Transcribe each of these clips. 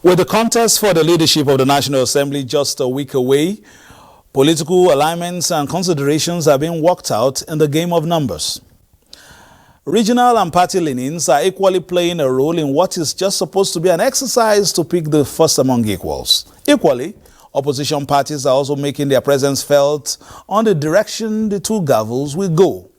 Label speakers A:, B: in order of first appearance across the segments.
A: With the contest for the leadership of the National Assembly just a week away, political alignments and considerations are being worked out in the game of numbers. Regional and party leanings are equally playing a role in what is just supposed to be an exercise to pick the first among equals. Equally, opposition parties are also making their presence felt on the direction the two gavels will go.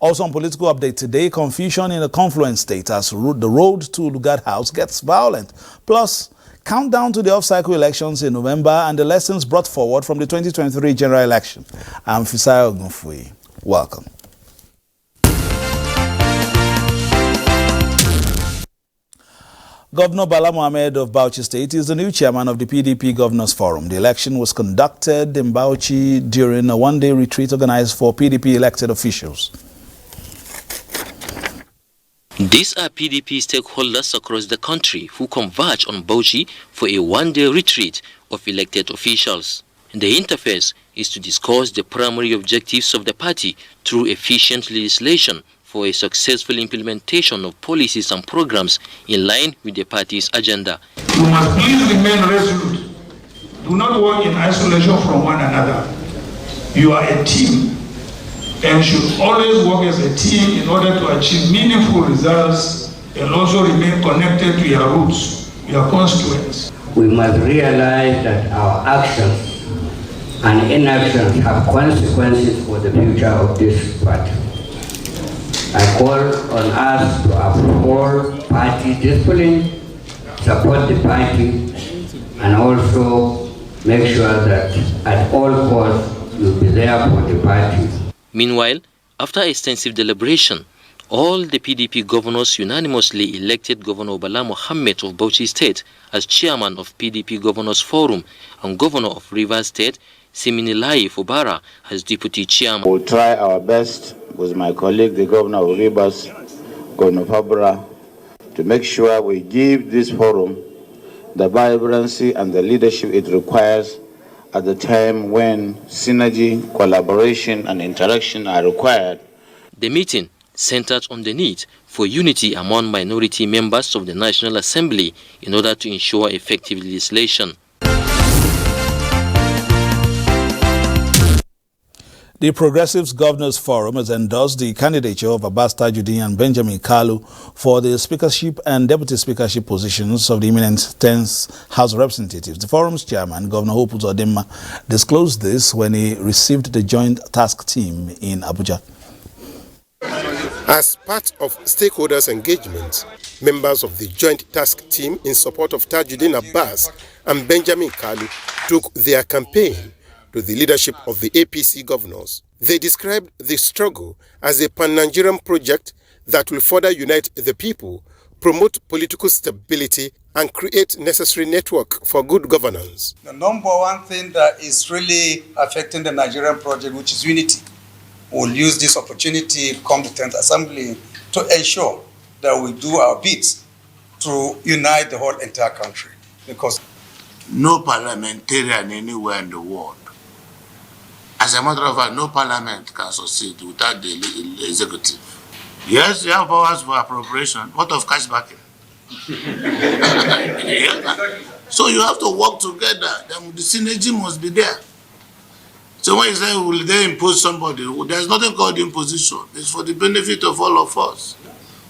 A: Also on political update today, confusion in the confluence state as the road to Lugard House gets violent. Plus, countdown to the Upcycle Elections in November and the lessons brought forward from the 2023 general election. I'm Fisayo Ogunfui. Welcome. Governor Bala Mohammed of Bauchi State is the new chairman of the PDP Governors Forum. The election was conducted in Bauchi during a one-day retreat organized for PDP elected officials.
B: These are PDP stakeholders across the country who converge on Bauchi for a one-day retreat of elected officials. The interface is to discuss the primary objectives of the party through efficient legislation for a successful implementation of policies and programs in line with the party's agenda.
C: You must please remain resolute. Do not work in isolation from one another. You are a team and should always work as a team in order to achieve meaningful results and also remain connected to your roots, your constituents.
D: We must realize that our actions and inactions have consequences for the future of this party. I call on us to uphold party discipline, support the party, and also make sure that at all costs you'll be there for the party.
B: Meanwhile, after extensive deliberation, all the PDP governors unanimously elected Governor Bala Mohammed of Bauchi State as chairman of PDP Governors Forum and Governor of Rivers State, Siminalayi Fubara, as deputy chairman.
E: We'll try our best with my colleague, the Governor of Rivers, Governor Fubara, to make sure we give this forum the vibrancy and the leadership it requires at the time when synergy, collaboration, and interaction are required.
B: The meeting centered on the need for unity among minority members of the National Assembly in order to ensure effective legislation.
A: The Progressives Governors Forum has endorsed the candidature of Abbas Tajuddin and Benjamin Kalu for the speakership and deputy speakership positions of the imminent 10th House of Representatives. The forum's chairman, Governor Hope Uzodimma, disclosed this when he received the joint task team in Abuja.
F: As part of stakeholders' engagement, members of the joint task team in support of Tajuddin Abbas and Benjamin Kalu took their campaign to the leadership of the APC governors. They described the struggle as a pan-Nigerian project that will further unite the people, promote political stability, and create necessary network for good governance.
G: The number one thing that is really affecting the Nigerian project, which is unity, we'll use this opportunity come the 10th Assembly to ensure that we do our bit to unite the whole entire country. Because
H: no parliamentarian anywhere in the world, as a matter of fact, no parliament can succeed without the executive. Yes, you have powers for appropriation. What of cash backing? So you have to work together. Then the synergy must be there. So when you say, will they impose somebody? There's nothing called imposition. It's for the benefit of all of us.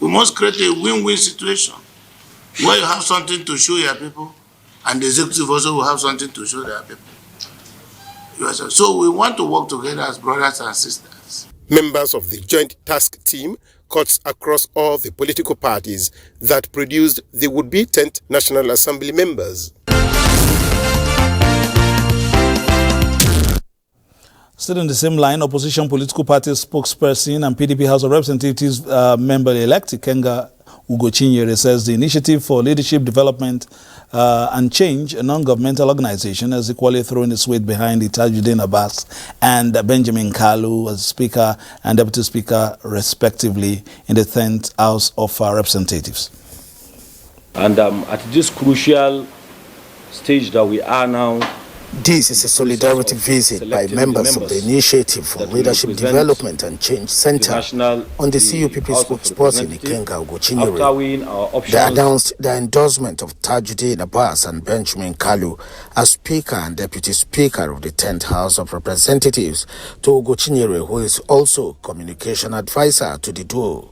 H: We must create a win-win situation where you have something to show your people and the executive also will have something to show their people. So we want to work together as brothers and sisters.
F: Members of the joint task team cuts across all the political parties that produced the would-be 10th National Assembly members.
A: Still in the same line, opposition political party spokesperson and PDP House of Representatives member-elect Ikenga Ugochinyere says the Initiative for Leadership Development and Change, a non-governmental organization, has equally thrown its weight behind the Tajuddin Abbas and Benjamin Kalu as Speaker and Deputy Speaker, respectively, in the 10th House of Representatives.
I: And at this crucial stage that we are now, This is a solidarity visit by members of the Initiative for Leadership Development and Change Center on the CUPP spokesperson Ikenga Ugochinyere. They announced the endorsement of Tajuddin Abbas and Benjamin Kalu as Speaker and Deputy Speaker of the 10th House of Representatives to Ugochinyere, who is also Communication Advisor to the duo.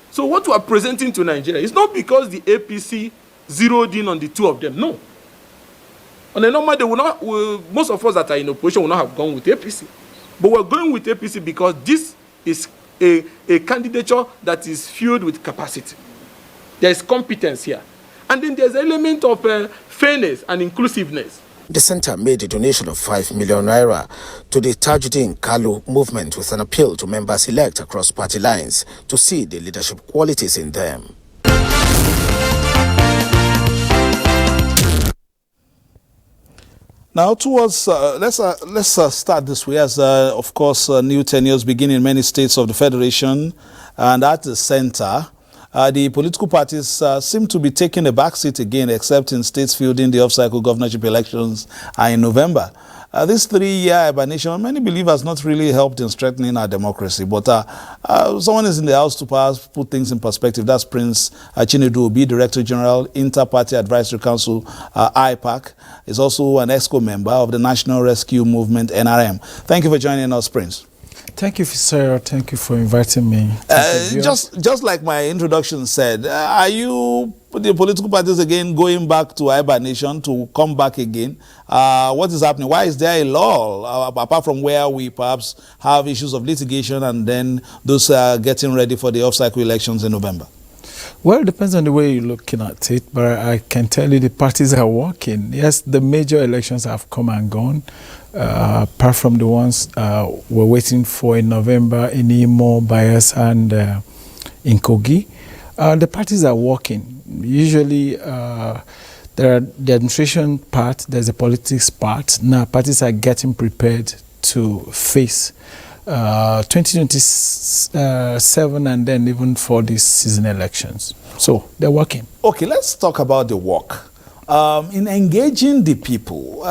J: So what we are presenting to Nigeria is not because the APC zeroed in on the two of them, no. On a normal day, most of us that are in opposition will not have gone with APC. But we're going with APC because this is a candidature that is filled with capacity. There is competence here. And then there's an element of fairness and inclusiveness.
I: The center made a donation of 5 million naira to the Tajuddin Kalu movement with an appeal to members elect across party lines to see the leadership qualities in them.
A: Now, towards let's start this way, as of course new tenures begin in many states of the federation, and at the center, the political parties seem to be taking a backseat again, except in states fielding the Upcycle governorship elections in November. This 3-year hibernation, many believe, has not really helped in strengthening our democracy. But someone is in the house to perhaps put things in perspective. That's Prince Chinedu Obi, Director General, Inter-Party Advisory Council, IPAC. Is also an EXCO member of the National Rescue Movement, NRM. Thank you for joining us, Prince.
K: Thank you, sir. Thank you for inviting me.
A: Just like my introduction said, are you, the political parties again, going back to hibernation to come back again? What is happening? Why is there a lull, apart from where we perhaps have issues of litigation and then those getting ready for the Upcycle elections in November?
K: Well, it depends on the way you're looking at it, but I can tell you the parties are working. Yes, the major elections have come and gone, apart from the ones we're waiting for in November in Imo, Bias, and in Kogi. The parties are working. Usually, there are the administration part, there's a politics part. Now, parties are getting prepared to face 2027 and then even for these season elections. So they're working.
A: Okay, let's talk about the work. In engaging the people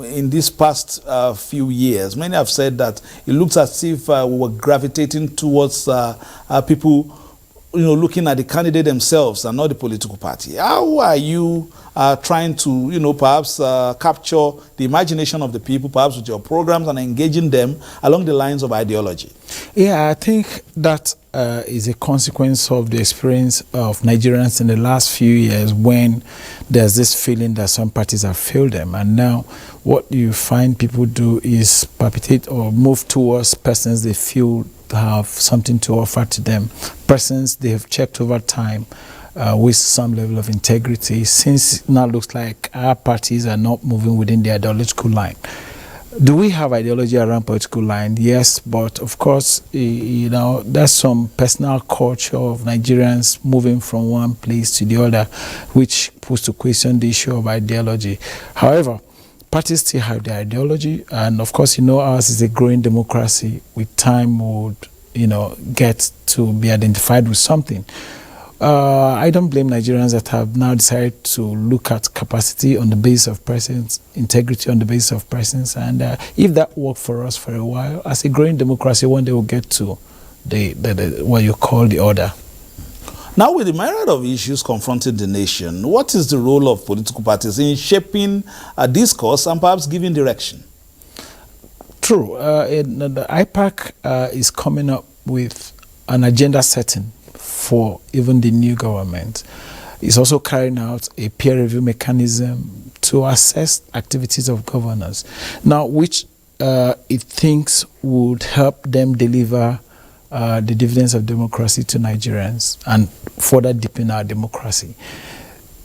A: in these past few years, many have said that it looks as if we were gravitating towards people, looking at the candidate themselves and not the political party. How are you trying to, perhaps capture the imagination of the people, perhaps with your programs and engaging them along the lines of ideology?
K: Yeah, I think that is a consequence of the experience of Nigerians in the last few years, when there's this feeling that some parties have failed them. And now what you find people do is perpetuate or move towards persons they feel have something to offer to them, persons they have checked over time with some level of integrity, since it now looks like our parties are not moving within the ideological line. Do we have ideology around political line? Yes, but of course, there's some personal culture of Nigerians moving from one place to the other, which puts to question the issue of ideology. However, parties still have their ideology, and of course, ours is a growing democracy. With time, would get to be identified with something. I don't blame Nigerians that have now decided to look at capacity on the basis of persons, integrity on the basis of persons, and if that worked for us for a while, as a growing democracy, one day we'll get to the what you call the order.
A: Now, with the myriad of issues confronting the nation, what is the role of political parties in shaping a discourse and perhaps giving direction?
K: True. The IPAC is coming up with an agenda setting for even the new government. It's also carrying out a peer review mechanism to assess activities of governors, now which it thinks would help them deliver the dividends of democracy to Nigerians and further deepen our democracy.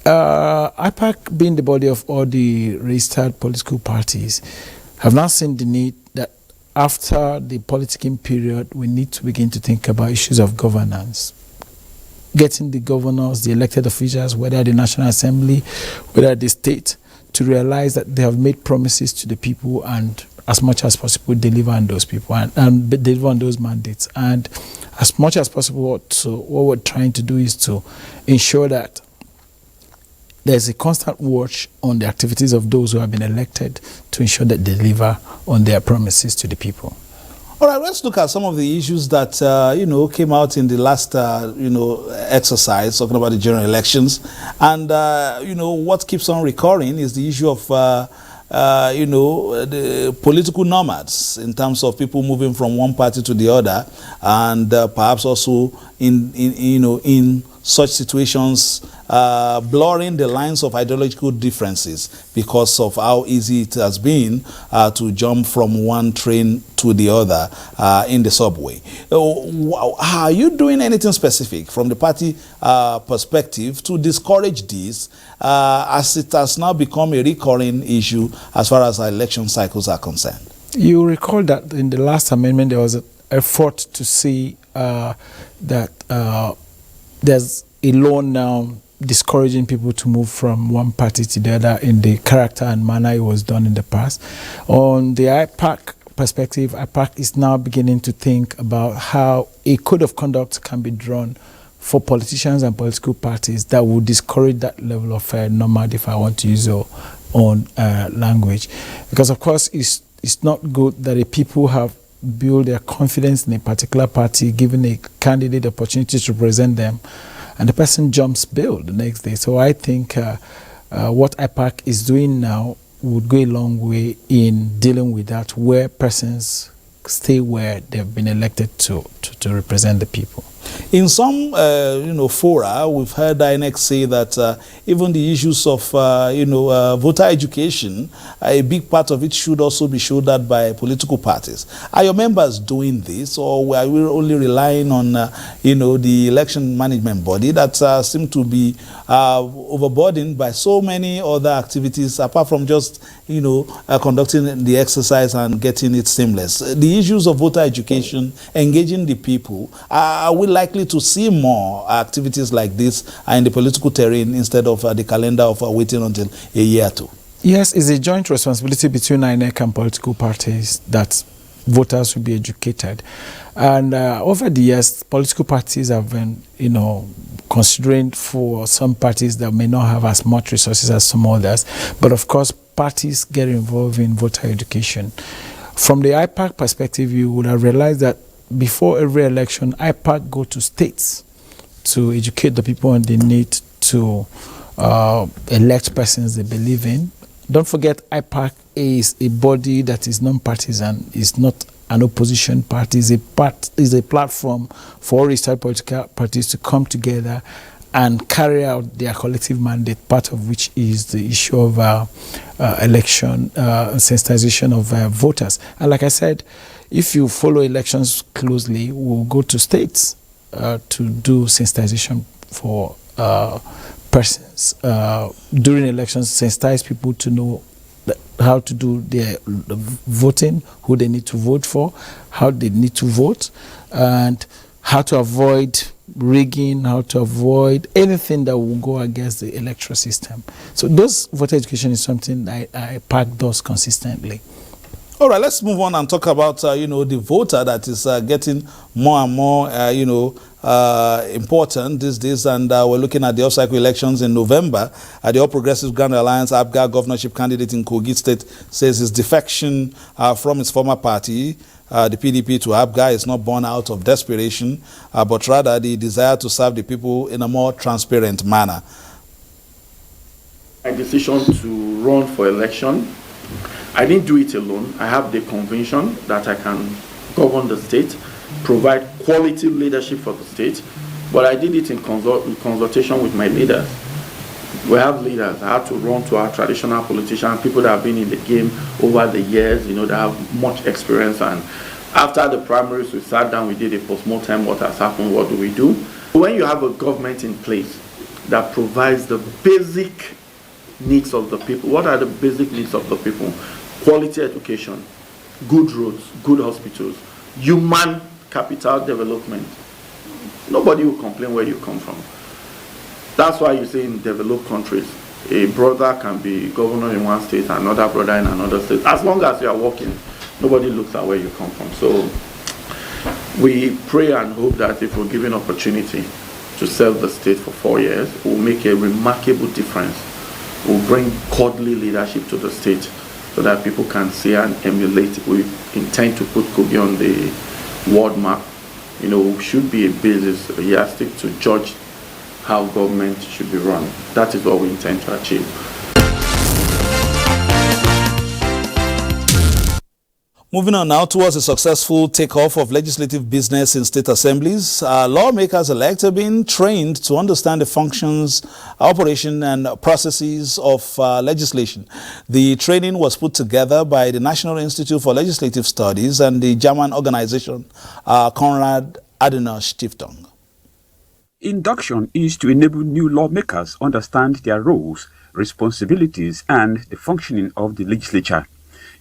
K: IPAC, being the body of all the registered political parties, have now seen the need that after the politicking period, we need to begin to think about issues of governance. Getting the governors, the elected officials, whether the National Assembly, whether the state, to realize that they have made promises to the people and as much as possible deliver on those people and deliver on those mandates. And as much as possible, what we're trying to do is to ensure that there's a constant watch on the activities of those who have been elected to ensure that they deliver on their promises to the people.
A: All right, let's look at some of the issues that, came out in the last, exercise, talking about the general elections. And, what keeps on recurring is the issue of, the political nomads in terms of people moving from one party to the other, and perhaps also in such situations blurring the lines of ideological differences because of how easy it has been to jump from one train to the other in the subway. Are you doing anything specific from the party perspective to discourage this, as it has now become a recurring issue as far as election cycles are concerned?
K: You recall that in the last amendment there was an effort to see that there's a law now discouraging people to move from one party to the other in the character and manner it was done in the past. On the IPAC perspective, IPAC is now beginning to think about how a code of conduct can be drawn for politicians and political parties that will discourage that level of nomad, if I want to use your own language. Because of course it's not good that the people have build their confidence in a particular party, giving a candidate the opportunity to represent them, and the person jumps bail the next day. So I think what IPAC is doing now would go a long way in dealing with that, where persons stay where they've been elected to represent the people.
A: In some, fora, we've heard INEC say that even the issues of, voter education, a big part of it should also be shouldered by political parties. Are your members doing this, or are we only relying on, the election management body that seem to be overburdened by so many other activities, apart from just, conducting the exercise and getting it seamless? The issues of voter education, engaging the people, are we likely to see more activities like this in the political terrain instead of the calendar of waiting until a year or two?
K: Yes, it's a joint responsibility between INEC and political parties that voters will be educated. And over the years, political parties have been, considering for some parties that may not have as much resources as some others. But of course, parties get involved in voter education. From the IPAC perspective, you would have realized that before every election, IPAC go to states to educate the people on the need to elect persons they believe in. Don't forget, IPAC is a body that is non-partisan, is not an opposition party, is a platform for all registered political parties to come together and carry out their collective mandate, part of which is the issue of election sensitization of voters. And like I said, if you follow elections closely, we'll go to states to do sensitization for persons. During elections, sensitize people to know how to do their voting, who they need to vote for, how they need to vote, and how to avoid rigging, how to avoid anything that will go against the electoral system. So those voter education is something IPAC does consistently.
A: All right, let's move on and talk about, the voter that is getting more and more, important these days. And we're looking at the Upcycle Elections in November. The All Progressives Grand Alliance Abuja governorship candidate in Kogi State says his defection from his former party, the PDP, to Abuja is not born out of desperation, but rather the desire to serve the people in a more transparent manner.
J: My decision to run for election, I didn't do it alone. I have the conviction that I can govern the state, provide quality leadership for the state, but I did it in consultation with my leaders. We have leaders. I had to run to our traditional politicians, people that have been in the game over the years, that have much experience. And after the primaries, we sat down, we did a post-mortem, what has happened, what do we do? When you have a government in place that provides the basic needs of the people, what are the basic needs of the people? Quality education, good roads, good hospitals, human capital development. Nobody will complain where you come from. That's why you say in developed countries, a brother can be governor in one state, another brother in another state. As long as you are working, nobody looks at where you come from. So we pray and hope that if we're given opportunity to serve the state for 4 years, we'll make a remarkable difference will bring godly leadership to the state so that people can see and emulate. We intend to put Kogi on the world map. Should be a basis, a yardstick to judge how government should be run. That is what we intend to achieve.
A: Moving on now towards a successful takeoff of legislative business in state assemblies, lawmakers-elect have been trained to understand the functions, operation and processes of legislation. The training was put together by the National Institute for Legislative Studies and the German organization Konrad Adenauer Stiftung.
L: Induction is to enable new lawmakers understand their roles, responsibilities and the functioning of the legislature.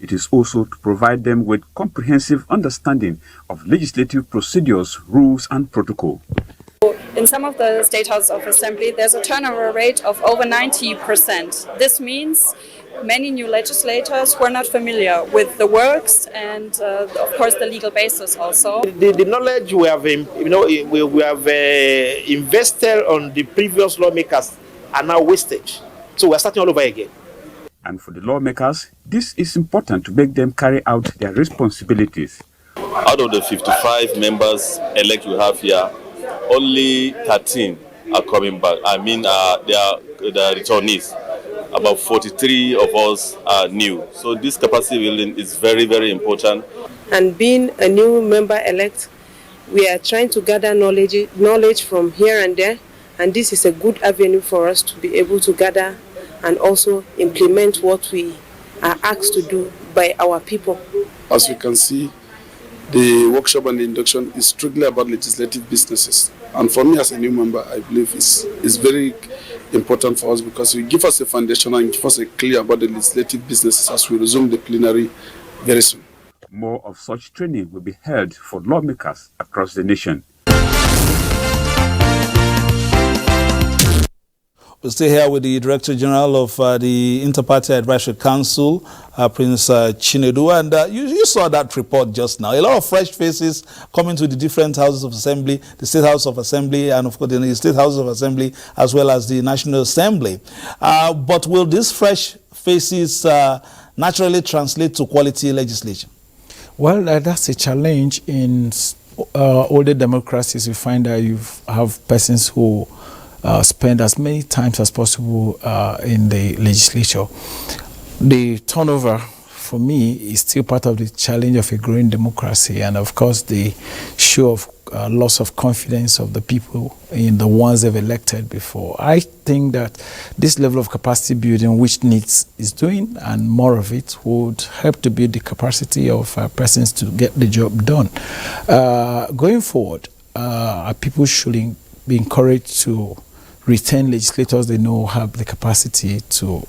L: It is also to provide them with comprehensive understanding of legislative procedures, rules and protocol.
M: In some of the State House of Assembly, there's a turnover rate of over 90%. This means many new legislators who are not familiar with the works and, of course, the legal basis also.
N: The knowledge we have, we have invested on the previous lawmakers are now wasted. So we're starting all over again.
L: And for the lawmakers, this is important to make them carry out their responsibilities.
O: Out of the 55 members elect we have here, only 13 are coming back. I mean, they are the returnees. About 43 of us are new. So this capacity building is very, very important.
P: And being a new member elect, we are trying to gather knowledge from here and there. And this is a good avenue for us to be able to gather and also implement what we are asked to do by our people.
Q: As you can see, the workshop and the induction is strictly about legislative businesses. And for me as a new member, I believe it's very important for us because it gives us a foundation and gives us a clear about the legislative businesses as we resume the plenary very soon.
L: More of such training will be held for lawmakers across the nation.
A: We'll stay here with the Director General of the Inter-Party Advisory Council, Prince Chinedu. And you saw that report just now. A lot of fresh faces coming to the different houses of assembly, the State House of Assembly, and of course the State House of Assembly, as well as the National Assembly. But will these fresh faces naturally translate to quality legislation?
K: Well, that's a challenge in older democracies. You find that you have persons who spend as many times as possible in the legislature. The turnover, for me, is still part of the challenge of a growing democracy, and of course the show of loss of confidence of the people in the ones they've elected before. I think that this level of capacity building, which needs is doing, and more of it, would help to build the capacity of persons to get the job done. Going forward, people should be encouraged to retain legislators they know have the capacity to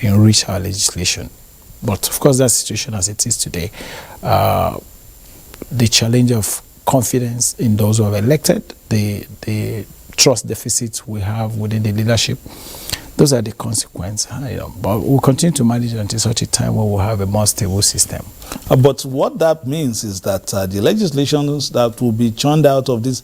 K: enrich our legislation. But of course, that situation as it is today, the challenge of confidence in those who have elected, the trust deficits we have within the leadership, those are the consequences. But we'll continue to manage it until such a time where we'll have a more stable system.
A: But what that means is that the legislations that will be churned out of these,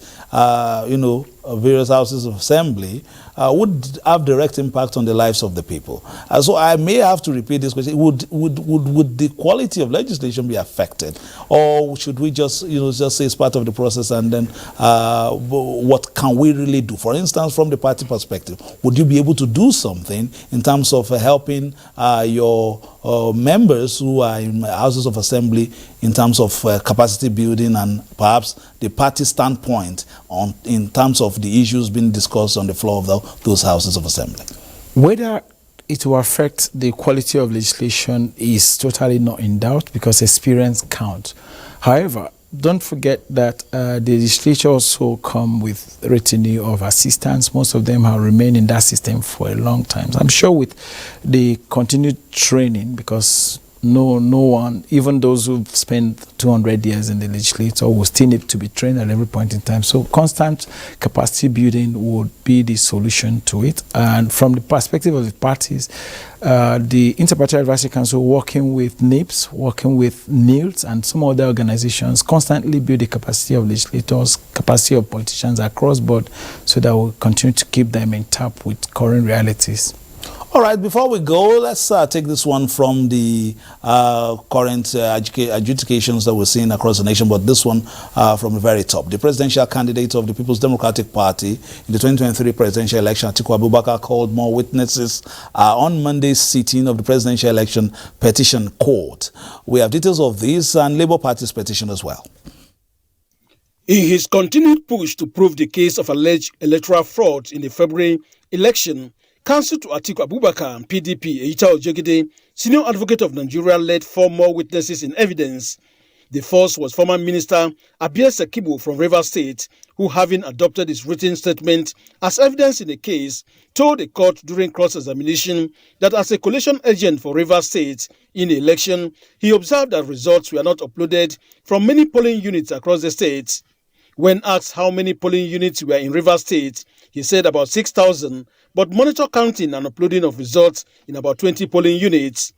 A: various houses of assembly would have direct impact on the lives of the people. So I may have to repeat this question: Would the quality of legislation be affected, or should we just say it's part of the process and then what can we really do? For instance, from the party perspective, would you be able to do something in terms of helping your members who are in houses of assembly in terms of capacity building and perhaps the party standpoint in terms of the issues being discussed on the floor of those houses of assembly?
K: Whether it will affect the quality of legislation is totally not in doubt because experience counts. However, don't forget that the legislature also come with retinue of assistants. Most of them have remained in that system for a long time. So I'm sure with the continued training, because no one, even those who've spent 200 years in the legislature, will still need to be trained at every point in time. So constant capacity building would be the solution to it. And from the perspective of the parties, the Inter-Party Advisory Council, working with NIPS, working with NILS and some other organizations, constantly build the capacity of legislators, capacity of politicians across board, so that we'll continue to keep them in tap with current realities.
A: All All right, before we go, let's take this one from the current adjudications that we're seeing across the nation, but this one from the very top. The presidential candidate of the People's Democratic Party in the 2023 presidential election, Atiku Abubakar, called more witnesses on Monday's sitting of the presidential election petition court. We have details of this and Labour Party's petition as well.
J: In his continued push to prove the case of alleged electoral fraud in the February election, Counsel to Atiku Abubakar and PDP, Eyita Ojegede, senior advocate of Nigeria, led 4 more witnesses in evidence. The first was former Minister Abia Sekibo from Rivers State, who, having adopted his written statement as evidence in the case, told the court during cross-examination that as a coalition agent for Rivers State in the election, he observed that results were not uploaded from many polling units across the state. When asked how many polling units were in Rivers State, he said about 6,000, but monitor counting and uploading of results in about 20 polling units.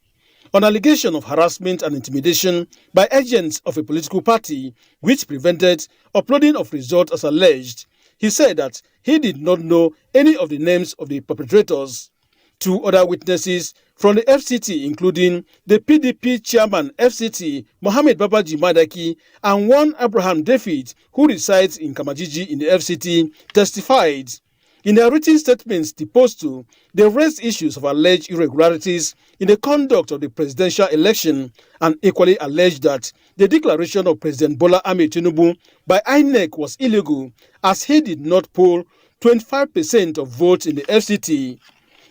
J: On allegation of harassment and intimidation by agents of a political party, which prevented uploading of results as alleged, he said that he did not know any of the names of the perpetrators. 2 other witnesses from the FCT, including the PDP chairman FCT, Mohammed Babaji Madaki, and one Abraham David, who resides in Kamajiji in the FCT, testified. In their written statements deposed to, they raised issues of alleged irregularities in the conduct of the presidential election and equally alleged that the declaration of President Bola Ahmed Tinubu by INEC was illegal, as he did not poll 25% of votes in the FCT.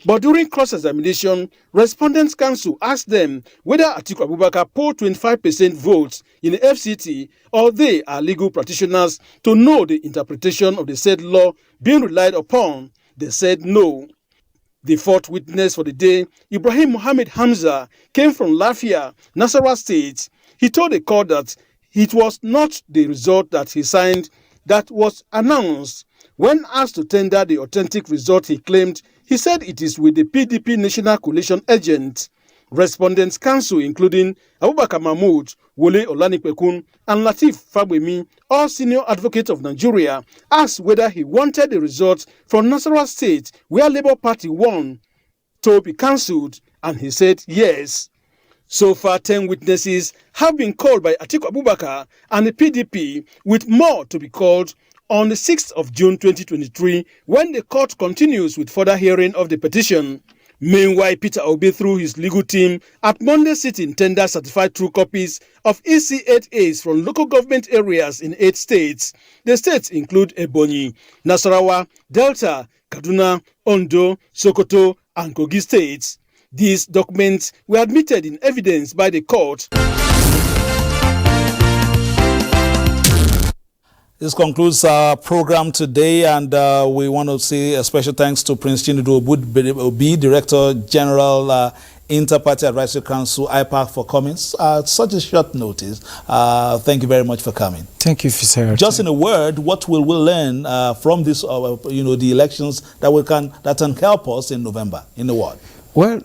J: But during cross-examination, Respondents' Counsel asked them whether Atiku Abubakar polled 25% votes in the FCT or they are legal practitioners to know the interpretation of the said law being relied upon. They said no. The 4th witness for the day, Ibrahim Mohammed Hamza, came from Lafia, Nasarawa State. He told the court that it was not the result that he signed that was announced. When asked to tender the authentic result he claimed, he said it is with the PDP National Coalition agent. Respondents' Counsel, including Abubakar Mahmood, Wole Olanipekun, and Latif Fagbemi, all senior advocates of Nigeria, asked whether he wanted the results from Nasarawa State, where Labour Party won, to be cancelled, and he said yes. So far, 10 witnesses have been called by Atiku Abubakar and the PDP, with more to be called on the 6th of June 2023, when the court continues with further hearing of the petition. Meanwhile, Peter Obi, through his legal team, at Monday's sitting tendered certified true copies of EC8As from local government areas in 8 states. The states include Ebonyi, Nasarawa, Delta, Kaduna, Ondo, Sokoto, and Kogi states. These documents were admitted in evidence by the court.
A: This concludes our program today, and we want to say a special thanks to Prince Chinedu Obi, Director General, Inter-Party Advisory Council, IPAC, for coming at such a short notice. Thank you very much for coming.
K: Thank you, Fisher.
A: Just in a word, what will we learn from this, the elections that can help us in November, in the world?
K: Well,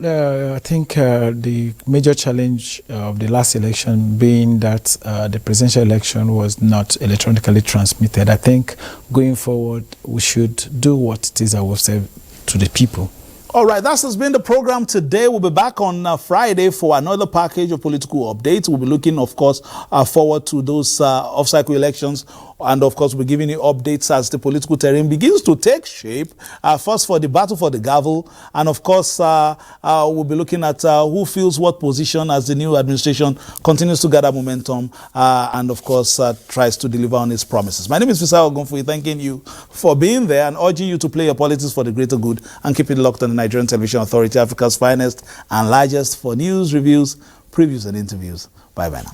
K: I think the major challenge of the last election being that the presidential election was not electronically transmitted. I think going forward, we should do what it is that we've said to the people.
A: All right, that has been the program today. We'll be back on Friday for another package of political updates. We'll be looking, of course, forward to those off-cycle elections. And, of course, we're giving you updates as the political terrain begins to take shape. First, for the battle for the gavel. And, of course, we'll be looking at who fills what position as the new administration continues to gather momentum and, of course, tries to deliver on its promises. My name is Fisher Ogunfuyi, thanking you for being there and urging you to play your politics for the greater good and keep it locked on the Nigerian Television Authority, Africa's finest and largest, for news, reviews, previews, and interviews. Bye-bye now.